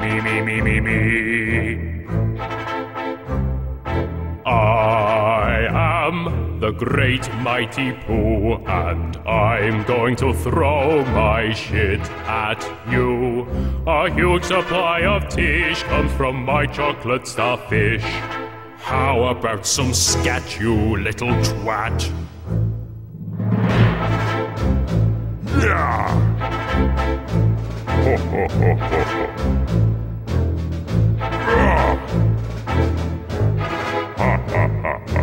Me. I am the great mighty Pooh, and I'm going to throw my shit at you. A huge supply of tish comes from my chocolate starfish. How about some scat, you little twat? Yeah! Ho ho ho ho ho. Ha ha ha ha.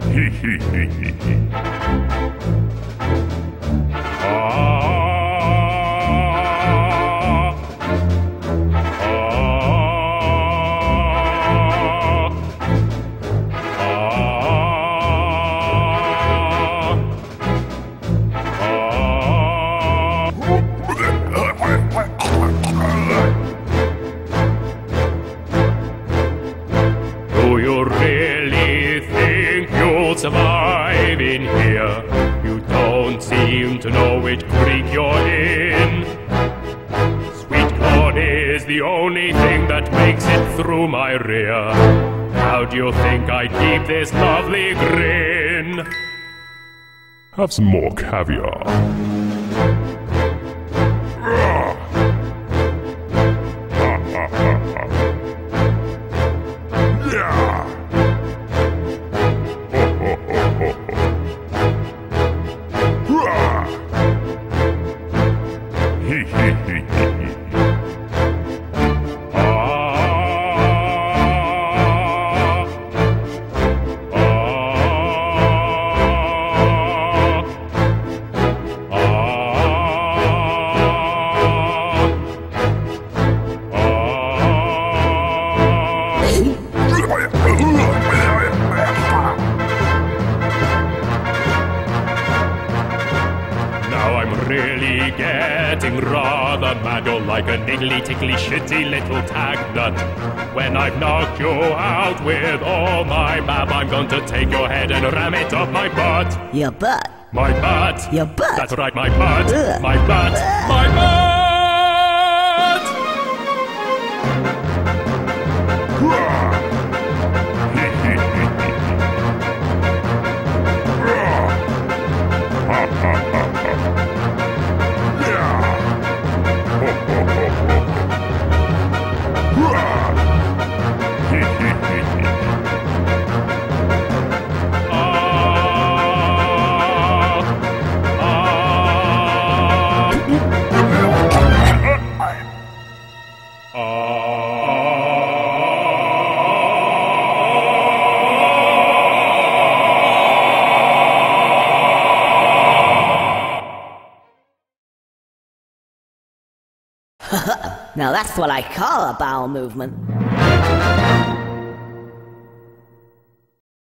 Hee hee hee hee hee. Do you really think you'll survive in here? You don't seem to know which creek you're in. Sweet corn is the only thing that makes it through my rear. How do you think I keep this lovely grin? Have some more caviar. Really getting rather mad. You're like a niggly, tickly, shitty little tag nut. When I've knocked you out with all my map, I'm going to take your head and ram it up my butt. Your butt? My butt. Your butt? That's right, my butt. Ugh. My butt. Ugh. My butt! Now that's what I call a bowel movement.